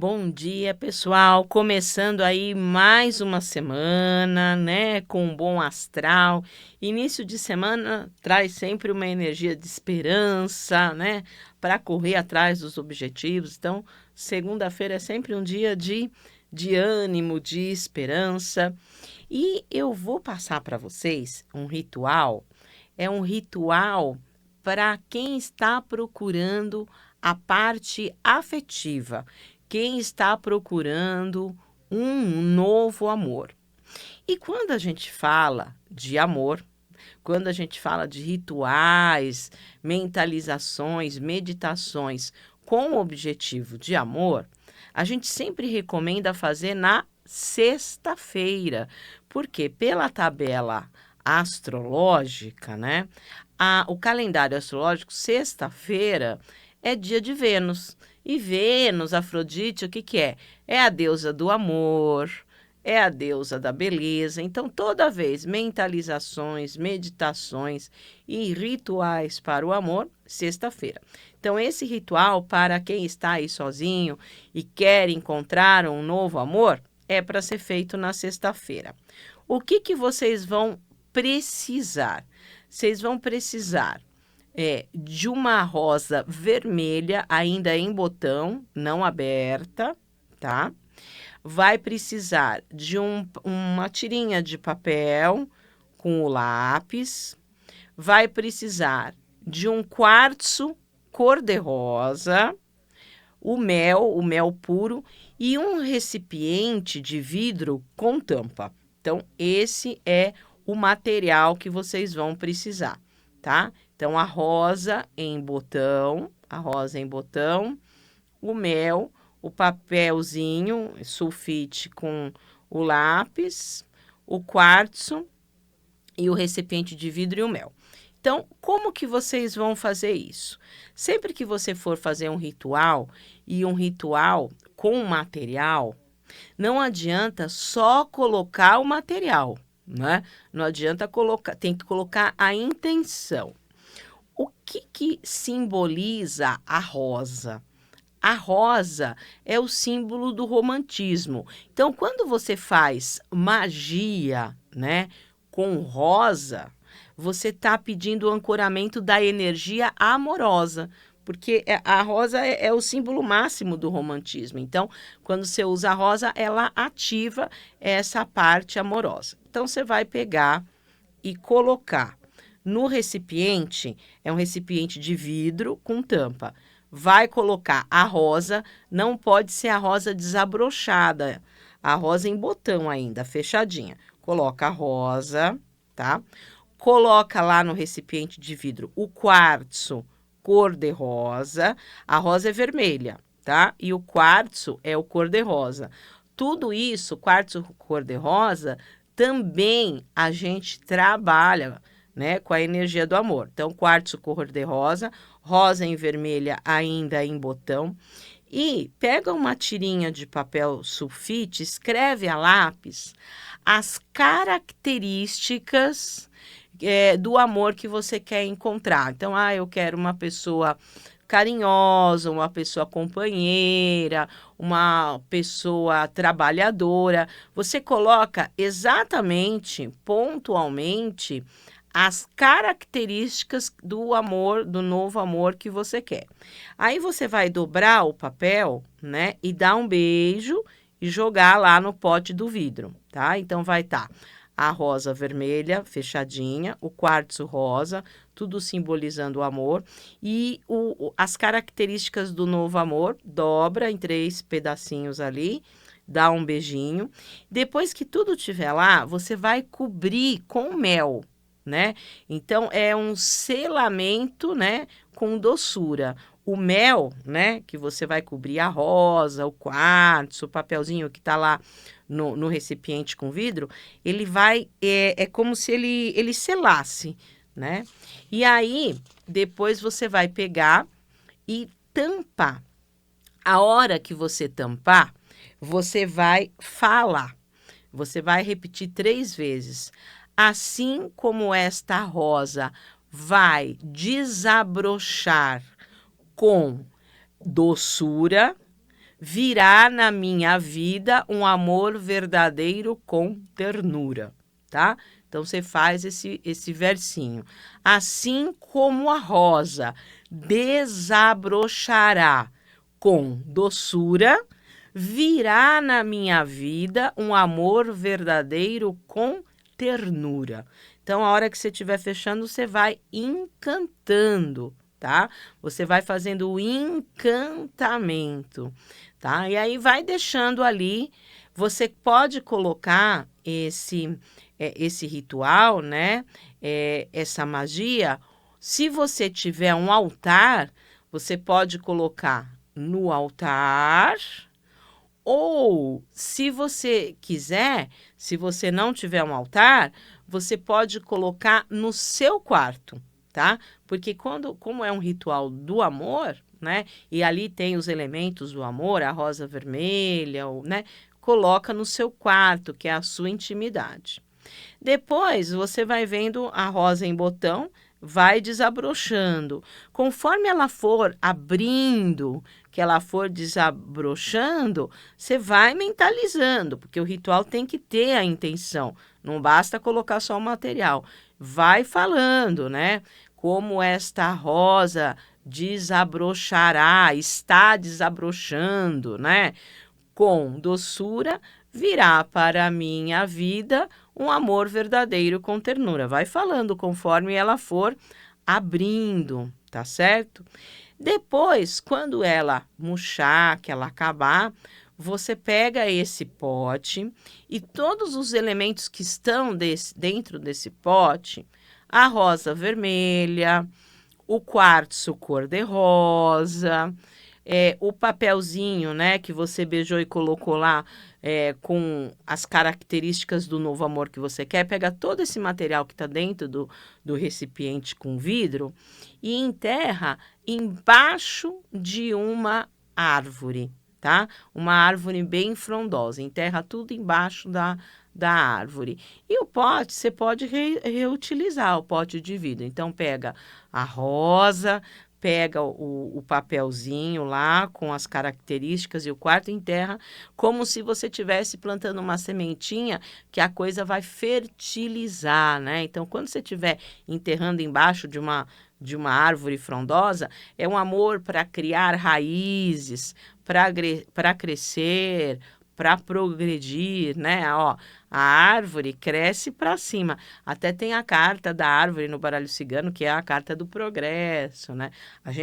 Bom dia, pessoal. Começando aí mais uma semana, né, com um bom astral. Início de semana traz sempre uma energia de esperança, né, para correr atrás dos objetivos. Então, segunda-feira é sempre um dia de ânimo, de esperança. E eu vou passar para vocês um ritual. É um ritual para quem está procurando a parte afetiva, quem está procurando um novo amor. E quando a gente fala de amor, quando a gente fala de rituais, mentalizações, meditações com o objetivo de amor, a gente sempre recomenda fazer na sexta-feira, porque pela tabela astrológica, né? O calendário astrológico, sexta-feira é dia de Vênus. E Vênus, Afrodite, o que que é? É a deusa do amor, é a deusa da beleza. Então, toda vez, mentalizações, meditações e rituais para o amor, sexta-feira. Então, esse ritual, para quem está aí sozinho e quer encontrar um novo amor, é para ser feito na sexta-feira. O que que vocês vão precisar? Vocês vão precisar de uma rosa vermelha, ainda em botão, não aberta, tá? Vai precisar de uma tirinha de papel com o lápis, vai precisar de um quartzo cor-de-rosa, o mel puro e um recipiente de vidro com tampa. Então, esse é o material que vocês vão precisar, tá? Então, a rosa em botão, o mel, o papelzinho, sulfite com o lápis, o quartzo e o recipiente de vidro e o mel. Então, como que vocês vão fazer isso? Sempre que você for fazer um ritual e um ritual com material, não adianta só colocar o material, né? Não adianta colocar, tem que colocar a intenção. O que que simboliza a rosa? A rosa é o símbolo do romantismo. Então, quando você faz magia, né, com rosa, você está pedindo o ancoramento da energia amorosa, porque a rosa é o símbolo máximo do romantismo. Então, quando você usa a rosa, ela ativa essa parte amorosa. Então, você vai pegar e colocar no recipiente, é um recipiente de vidro com tampa. Vai colocar a rosa, não pode ser a rosa desabrochada, a rosa em botão ainda, fechadinha. Coloca a rosa, tá? Coloca lá no recipiente de vidro o quartzo cor-de-rosa, a rosa é vermelha, tá? E o quartzo é o cor-de-rosa. Tudo isso, quartzo cor-de-rosa, também a gente trabalha, né, com a energia do amor. Então, quartzo cor-de-rosa, rosa em vermelha ainda em botão. E pega uma tirinha de papel sulfite, escreve a lápis as características do amor que você quer encontrar. Então, eu quero uma pessoa carinhosa, uma pessoa companheira, uma pessoa trabalhadora. Você coloca exatamente, pontualmente, as características do amor, do novo amor que você quer. Aí você vai dobrar o papel, né, e dar um beijo e jogar lá no pote do vidro, tá? Então vai estar a rosa vermelha fechadinha, o quartzo rosa, tudo simbolizando o amor, e as características do novo amor, dobra em 3 pedacinhos ali, dá um beijinho. Depois que tudo estiver lá, você vai cobrir com mel, né? Então, é um selamento, né, com doçura. O mel, né, que você vai cobrir a rosa, o quartzo, o papelzinho que tá lá no recipiente com vidro, ele vai, é como se ele selasse, né? E aí, depois você vai pegar e tampar. A hora que você tampar, você vai falar. Você vai repetir 3 vezes. Assim como esta rosa vai desabrochar com doçura, virá na minha vida um amor verdadeiro com ternura, tá? Então, você faz esse versinho. Assim como a rosa desabrochará com doçura, virá na minha vida um amor verdadeiro com ternura. Então, a hora que você estiver fechando, você vai encantando, tá? Você vai fazendo o encantamento, tá? E aí vai deixando ali. Você pode colocar esse ritual, né? Essa magia. Se você tiver um altar, você pode colocar no altar. Ou, se você quiser, se você não tiver um altar, você pode colocar no seu quarto, tá? Porque como é um ritual do amor, né? E ali tem os elementos do amor, a rosa vermelha, né? Coloca no seu quarto, que é a sua intimidade. Depois, você vai vendo a rosa em botão, vai desabrochando. Conforme ela for abrindo, que ela for desabrochando, você vai mentalizando, porque o ritual tem que ter a intenção. Não basta colocar só o material. Vai falando, né? Como esta rosa desabrochará, está desabrochando, né? Com doçura, virá para a minha vida um amor verdadeiro com ternura. Vai falando conforme ela for abrindo, tá certo? Depois, quando ela murchar, que ela acabar, você pega esse pote e todos os elementos que estão dentro desse pote, a rosa vermelha, o quartzo cor-de-rosa, o papelzinho, né, que você beijou e colocou lá com as características do novo amor que você quer, pega todo esse material que está dentro do recipiente com vidro e enterra embaixo de uma árvore, tá? Uma árvore bem frondosa, enterra tudo embaixo da árvore. E o pote, você pode reutilizar o pote de vidro. Então, pega a rosa, pega o papelzinho lá com as características e o quarto enterra como se você estivesse plantando uma sementinha que a coisa vai fertilizar, né? Então, quando você estiver enterrando embaixo de uma árvore frondosa, é um amor para criar raízes, para crescer, para progredir, né? Ó, a árvore cresce para cima. Até tem a carta da árvore no baralho cigano, que é a carta do progresso, né?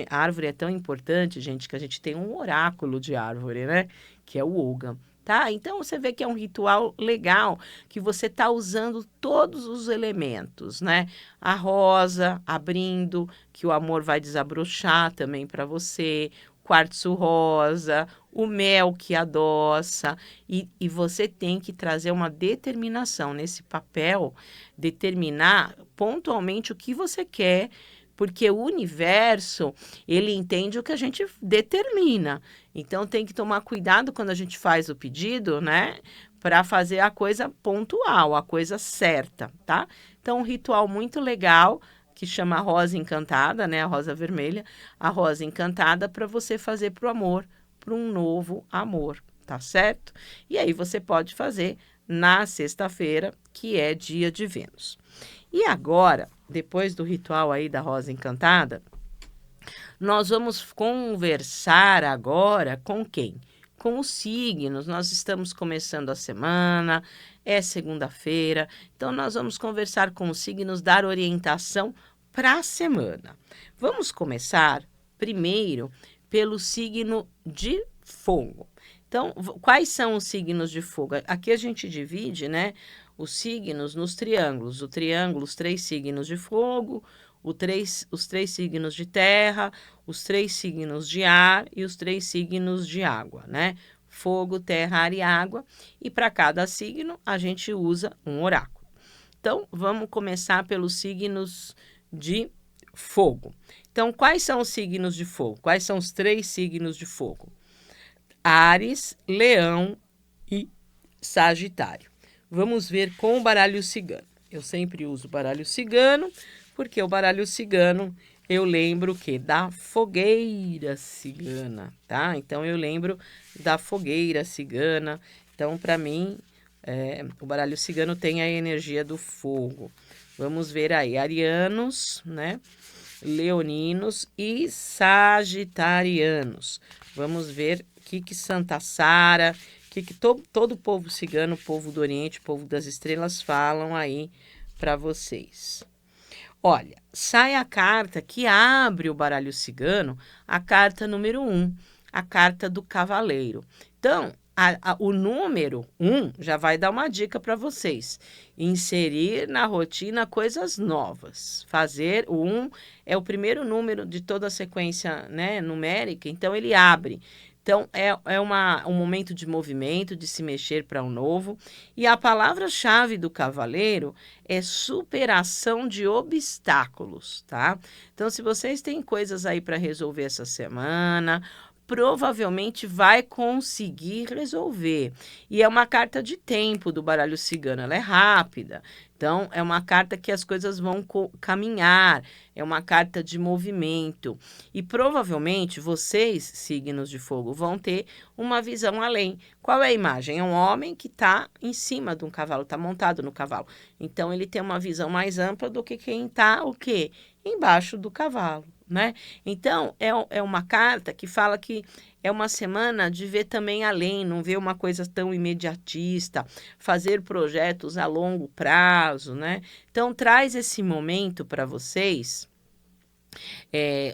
A árvore é tão importante, gente, que a gente tem um oráculo de árvore, né? Que é o Ogam. Tá? Então, você vê que é um ritual legal, que você está usando todos os elementos, né? A rosa abrindo, que o amor vai desabrochar também para você, quartzo rosa, o mel que adoça, e você tem que trazer uma determinação nesse papel, determinar pontualmente o que você quer, porque o universo, ele entende o que a gente determina. Então, tem que tomar cuidado quando a gente faz o pedido, né? Para fazer a coisa pontual, a coisa certa, tá? Então, um ritual muito legal, que chama Rosa Encantada, né? A rosa vermelha, a rosa encantada para você fazer para o amor, para um novo amor, tá certo? E aí você pode fazer na sexta-feira, que é dia de Vênus. E agora, depois do ritual aí da rosa encantada, nós vamos conversar agora com quem? Com os signos. Nós estamos começando a semana, é segunda-feira, então nós vamos conversar com os signos, dar orientação para a semana. Vamos começar primeiro pelo signo de fogo. Então, quais são os signos de fogo? Aqui a gente divide, né, os signos nos triângulos. O triângulo, os 3 signos de fogo, os 3 signos de terra, os 3 signos de ar e os 3 signos de água, né? Fogo, terra, ar e água. E para cada signo, a gente usa um oráculo. Então, vamos começar pelos signos de fogo. Então, quais são os signos de fogo? Quais são os 3 signos de fogo? Áries, Leão e Sagitário. Vamos ver com o baralho cigano. Eu sempre uso o baralho cigano, porque o baralho cigano, eu lembro o quê? Da fogueira cigana, tá? Então eu lembro da fogueira cigana. Então, para mim, o baralho cigano tem a energia do fogo. Vamos ver aí, arianos, né? Leoninos e sagitarianos. Vamos ver o que Santa Sara, que todo o povo cigano, povo do Oriente, povo das estrelas falam aí para vocês. Olha, sai a carta que abre o baralho cigano, a carta número 1, a carta do cavaleiro. Então, o número 1 já vai dar uma dica para vocês. Inserir na rotina coisas novas. Fazer o 1 é o primeiro número de toda a sequência, né, numérica, então ele abre. Então, é um momento de movimento, de se mexer para um novo. E a palavra-chave do cavaleiro é superação de obstáculos, tá? Então, se vocês têm coisas aí para resolver essa semana, provavelmente vai conseguir resolver. E é uma carta de tempo do baralho cigano, ela é rápida. Então, é uma carta que as coisas vão caminhar, é uma carta de movimento. E provavelmente vocês, signos de fogo, vão ter uma visão além. Qual é a imagem? É um homem que está em cima de um cavalo, está montado no cavalo. Então, ele tem uma visão mais ampla do que quem está, o quê? Embaixo do cavalo, né? Então, é uma carta que fala que é uma semana de ver também além, não ver uma coisa tão imediatista, fazer projetos a longo prazo, né? Então, traz esse momento para vocês,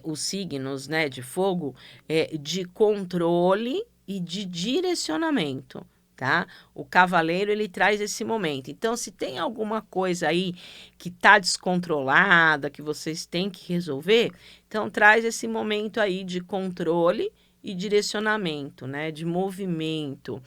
os signos, né, de fogo, de controle e de direcionamento, tá? O cavaleiro, ele traz esse momento. Então, se tem alguma coisa aí que tá descontrolada, que vocês têm que resolver, então traz esse momento aí de controle e direcionamento, né, de movimento.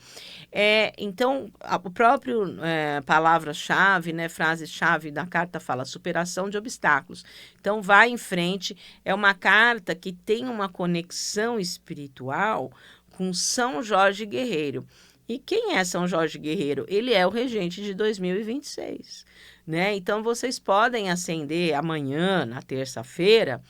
Então, o próprio palavra-chave, né, frase-chave da carta fala superação de obstáculos. Então, vai em frente. É uma carta que tem uma conexão espiritual com São Jorge Guerreiro. E quem é São Jorge Guerreiro? Ele é o regente de 2026, né? Então, vocês podem acender amanhã, na terça-feira,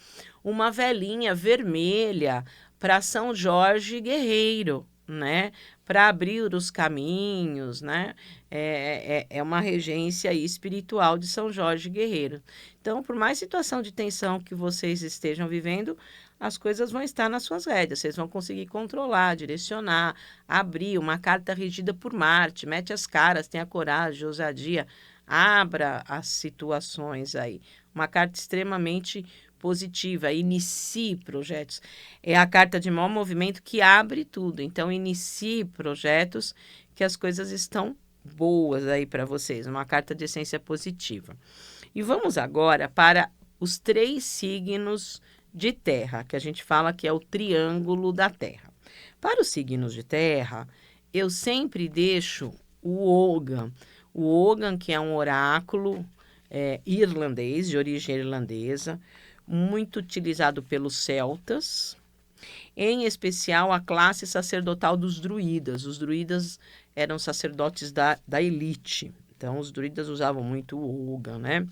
uma velinha vermelha para São Jorge Guerreiro, né? Para abrir os caminhos, né? É uma regência espiritual de São Jorge Guerreiro. Então, por mais situação de tensão que vocês estejam vivendo, as coisas vão estar nas suas rédeas. Vocês vão conseguir controlar, direcionar, abrir uma carta regida por Marte. Mete as caras, tenha coragem, ousadia, abra as situações aí. Uma carta extremamente positiva, inicie projetos. É a carta de maior movimento que abre tudo. Então, inicie projetos que as coisas estão boas aí para vocês. Uma carta de essência positiva. E vamos agora para os 3 signos de terra, que a gente fala que é o triângulo da terra. Para os signos de terra, eu sempre deixo o Ogham. O Ogham, que é um oráculo irlandês, de origem irlandesa, muito utilizado pelos celtas, em especial a classe sacerdotal dos druidas. Os druidas eram sacerdotes da elite, então os druidas usavam muito o Ogham, né?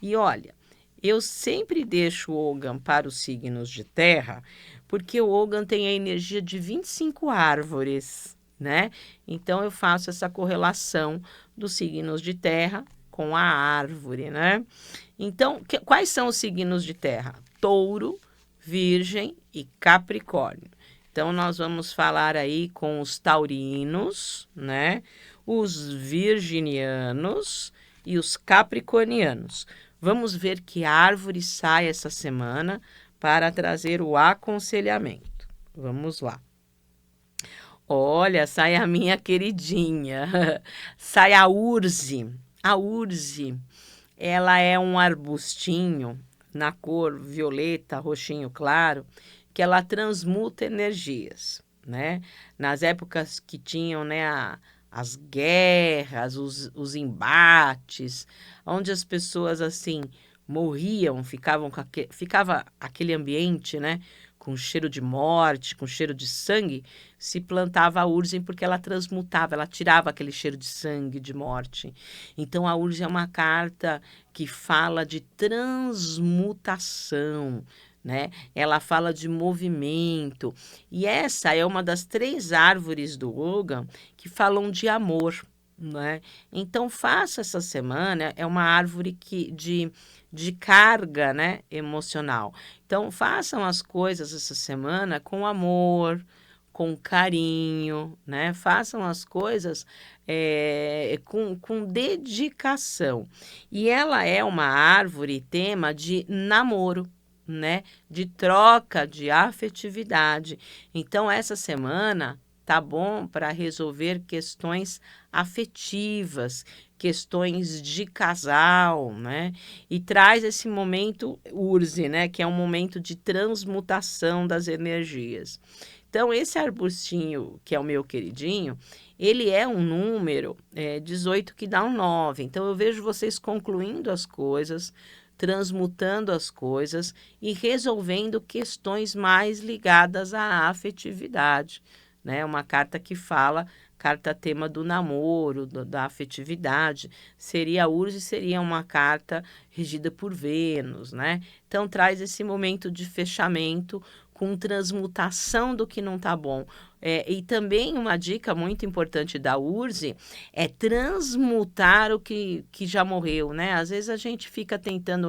E olha, eu sempre deixo o Ogham para os signos de terra, porque o Ogham tem a energia de 25 árvores, né? Então eu faço essa correlação dos signos de terra com a árvore, né? Então, quais são os signos de terra? Touro, Virgem e Capricórnio. Então, nós vamos falar aí com os taurinos, né? Os virginianos e os capricornianos. Vamos ver que árvore sai essa semana para trazer o aconselhamento. Vamos lá. Olha, sai a minha queridinha. Sai a urze. A urze, ela é um arbustinho na cor violeta, roxinho claro, que ela transmuta energias, né? Nas épocas que tinham, né, as guerras, os embates, onde as pessoas, assim, morriam, ficava aquele ambiente, né, com cheiro de morte, com cheiro de sangue, se plantava a urze porque ela transmutava, ela tirava aquele cheiro de sangue, de morte. Então, a urze é uma carta que fala de transmutação, né? Ela fala de movimento. E essa é uma das 3 árvores do Ogham que falam de amor, né? Então faça essa semana, é uma árvore de carga, né, emocional. Então façam as coisas essa semana com amor, com carinho, né? Façam as coisas com dedicação. E ela é uma árvore tema de namoro, né? De troca de afetividade. Então, essa semana tá bom para resolver questões afetivas, questões de casal, né? E traz esse momento Urze, né? Que é um momento de transmutação das energias. Então, esse arbustinho, que é o meu queridinho, ele é um número 18 que dá um 9. Então, eu vejo vocês concluindo as coisas, transmutando as coisas e resolvendo questões mais ligadas à afetividade, né? Uma carta que fala, carta tema do namoro, da afetividade, seria a Urze, seria uma carta regida por Vênus, né? Então, traz esse momento de fechamento com transmutação do que não está bom. E também uma dica muito importante da Urze é transmutar o que já morreu, né? Às vezes a gente fica tentando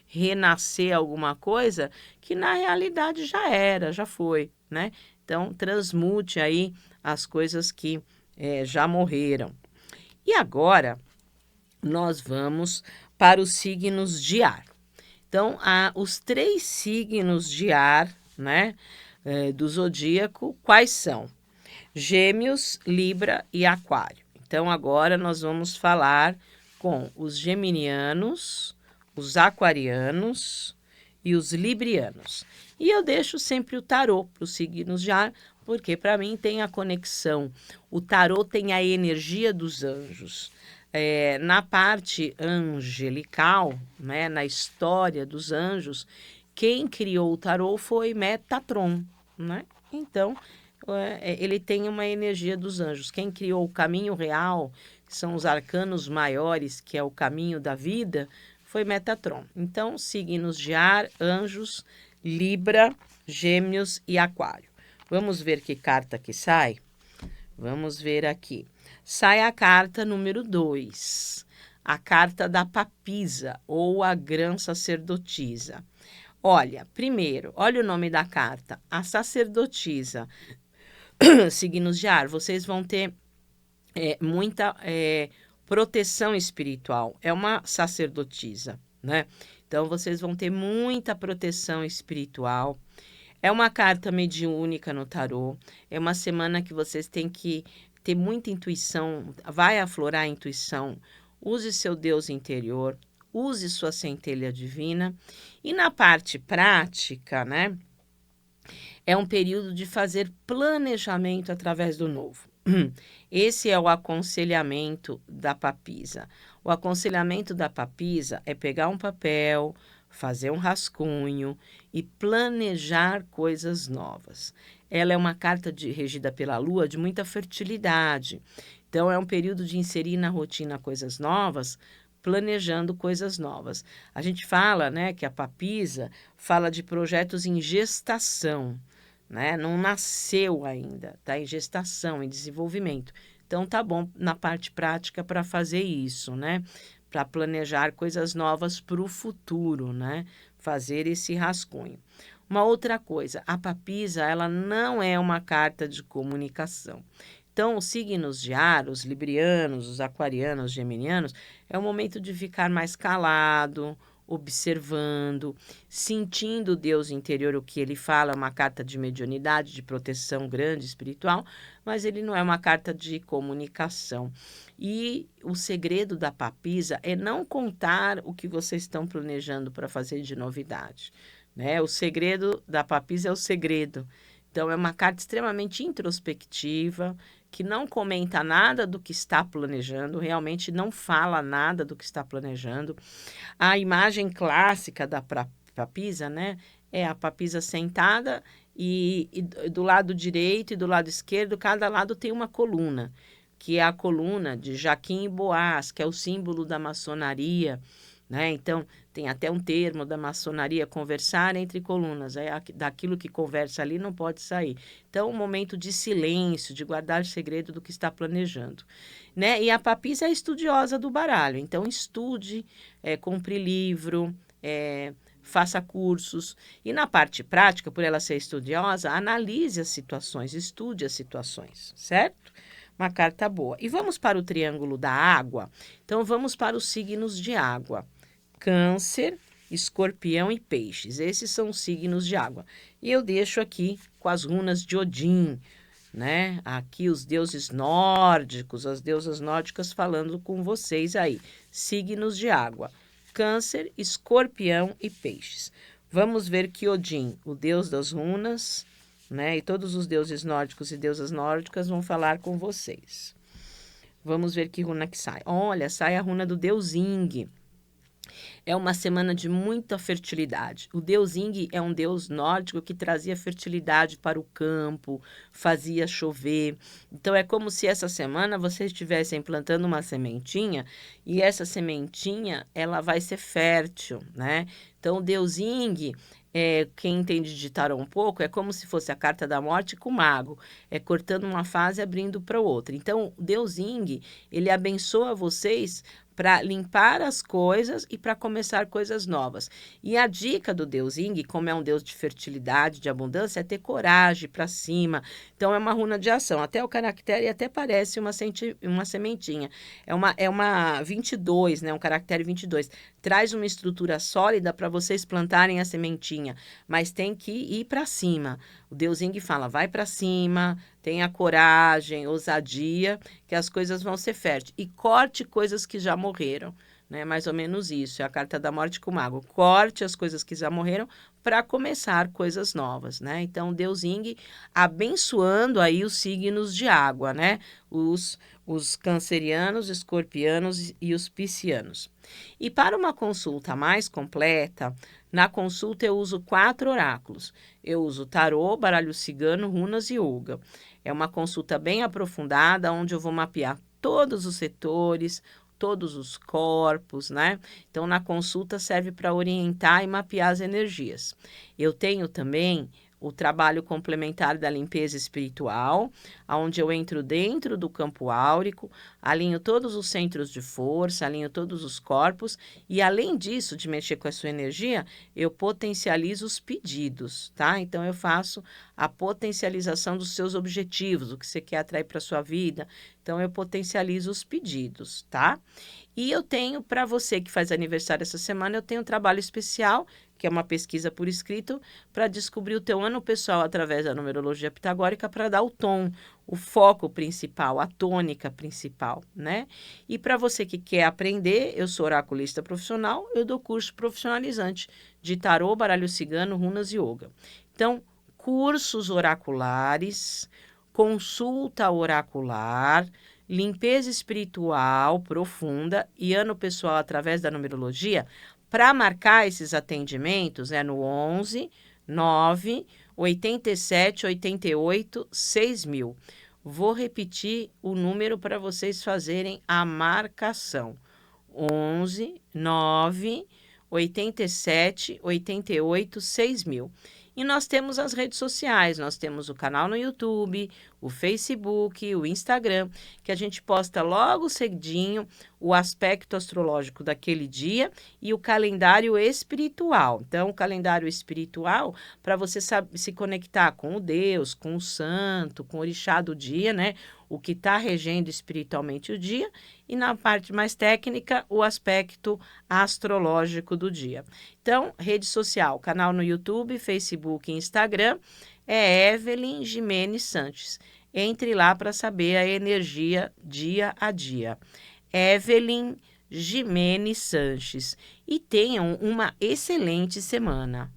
renascer alguma coisa que na realidade já era, já foi, né? Então, transmute aí as coisas que já morreram. E agora, nós vamos para os signos de ar. Então, os 3 signos de ar, né, do zodíaco, quais são? Gêmeos, Libra e Aquário. Então, agora nós vamos falar com os geminianos, os aquarianos e os librianos. E eu deixo sempre o tarô para os signos de ar, porque para mim tem a conexão. O tarô tem a energia dos anjos. Na parte angelical, né, na história dos anjos, quem criou o tarô foi Metatron, né? Então, ele tem uma energia dos anjos. Quem criou o caminho real, que são os arcanos maiores, que é o caminho da vida, foi Metatron. Então, signos de ar, anjos, Libra, Gêmeos e Aquário. Vamos ver que carta que sai? Vamos ver aqui. Sai a carta número 2, a carta da papisa ou a grã sacerdotisa. Olha, primeiro, olha o nome da carta, a sacerdotisa. Signos de ar, vocês vão ter muita proteção espiritual. É uma sacerdotisa, né? Então, vocês vão ter muita proteção espiritual. É uma carta mediúnica no tarô. É uma semana que vocês têm que ter muita intuição, vai aflorar a intuição. Use seu Deus interior, use sua centelha divina. E na parte prática, né? É um período de fazer planejamento através do novo. Esse é o aconselhamento da papisa. O aconselhamento da papisa é pegar um papel, fazer um rascunho e planejar coisas novas. Ela é uma carta regida pela lua de muita fertilidade. Então, é um período de inserir na rotina coisas novas, planejando coisas novas. A gente fala, né, que a papisa fala de projetos em gestação, né? Não nasceu ainda, está em gestação, em desenvolvimento. Então, tá bom na parte prática para fazer isso, né? Para planejar coisas novas para o futuro, né? Fazer esse rascunho. Uma outra coisa, a papisa, ela não é uma carta de comunicação. Então, os signos de ar, os librianos, os aquarianos, os geminianos, é o momento de ficar mais calado, observando, sentindo o Deus interior, o que ele fala, é uma carta de mediunidade, de proteção grande espiritual, mas ele não é uma carta de comunicação. E o segredo da papisa é não contar o que vocês estão planejando para fazer de novidade, né? O segredo da papisa é o segredo. Então, é uma carta extremamente introspectiva, que não comenta nada do que está planejando, realmente não fala nada do que está planejando. A imagem clássica da papisa, né, é a papisa sentada e do lado direito e do lado esquerdo, cada lado tem uma coluna, que é a coluna de Jaquim e Boaz, que é o símbolo da maçonaria, né? Então, tem até um termo da maçonaria, conversar entre colunas, daquilo que conversa ali não pode sair. Então, um momento de silêncio, de guardar segredo do que está planejando, né? E a Papisa é estudiosa do baralho, então estude, compre livro, faça cursos. E na parte prática, por ela ser estudiosa, analise as situações, estude as situações, certo? Uma carta boa. E vamos para o triângulo da água? Então, vamos para os signos de água. Câncer, Escorpião e Peixes. Esses são os signos de água. E eu deixo aqui com as runas de Odin, né? Aqui os deuses nórdicos, as deusas nórdicas falando com vocês aí. Signos de água. Câncer, Escorpião e Peixes. Vamos ver que Odin, o deus das runas, né? E todos os deuses nórdicos e deusas nórdicas vão falar com vocês. Vamos ver que runa que sai. Olha, sai a runa do deus Ing. É uma semana de muita fertilidade. O deus Ing é um deus nórdico que trazia fertilidade para o campo, fazia chover. Então, é como se essa semana vocês estivessem plantando uma sementinha e essa sementinha ela vai ser fértil, né? Então, o deus Ing, quem entende de tarô um pouco, é como se fosse a carta da morte com o mago. É cortando uma fase e abrindo para outra. Então, o deus Ing, ele abençoa vocês para limpar as coisas e para começar coisas novas. E a dica do deus Ing, como é um deus de fertilidade, de abundância, é ter coragem para cima. Então, é uma runa de ação. Até o caractere até parece uma sementinha. É uma 22, né? Um caractere 22. Traz uma estrutura sólida para vocês plantarem a sementinha, mas tem que ir para cima. O deus Ing fala, vai para cima, tenha coragem, ousadia, que as coisas vão ser férteis. E corte coisas que já morreram, né? Mais ou menos isso, é a carta da morte com o mago. Corte as coisas que já morreram para começar coisas novas, né? Então, Deus Ing abençoando aí os signos de água, né? Os cancerianos, escorpianos e os piscianos. E para uma consulta mais completa, na consulta eu uso 4 oráculos. Eu uso tarô, baralho cigano, runas e yoga. É uma consulta bem aprofundada, onde eu vou mapear todos os setores, todos os corpos, né? Então, na consulta serve para orientar e mapear as energias. Eu tenho também o trabalho complementar da limpeza espiritual, onde eu entro dentro do campo áurico, alinho todos os centros de força, alinho todos os corpos e, além disso, de mexer com a sua energia, eu potencializo os pedidos, tá? Então, eu faço a potencialização dos seus objetivos, o que você quer atrair para a sua vida. Então, eu potencializo os pedidos, tá? E eu tenho, para você que faz aniversário essa semana, eu tenho um trabalho especial, que é uma pesquisa por escrito, para descobrir o teu ano pessoal através da numerologia pitagórica, para dar o tom, o foco principal, a tônica principal, né? E para você que quer aprender, eu sou oraculista profissional, eu dou curso profissionalizante de tarô, baralho cigano, runas e yoga. Então, cursos oraculares, consulta oracular, limpeza espiritual profunda e ano pessoal através da numerologia. Para marcar esses atendimentos é no 11 9 87 88 6000. Vou repetir o número para vocês fazerem a marcação. 11 9 87 88 6000. E nós temos as redes sociais, nós temos o canal no YouTube, o Facebook, o Instagram, que a gente posta logo cedinho o aspecto astrológico daquele dia e o calendário espiritual. Então, o calendário espiritual, para você se conectar com o Deus, com o santo, com o orixá do dia, né? O que está regendo espiritualmente o dia, e na parte mais técnica, o aspecto astrológico do dia. Então, rede social, canal no YouTube, Facebook e Instagram, é Evelyn Jimenez Sanches. Entre lá para saber a energia dia a dia. Evelyn Jimenez Sanches. E tenham uma excelente semana.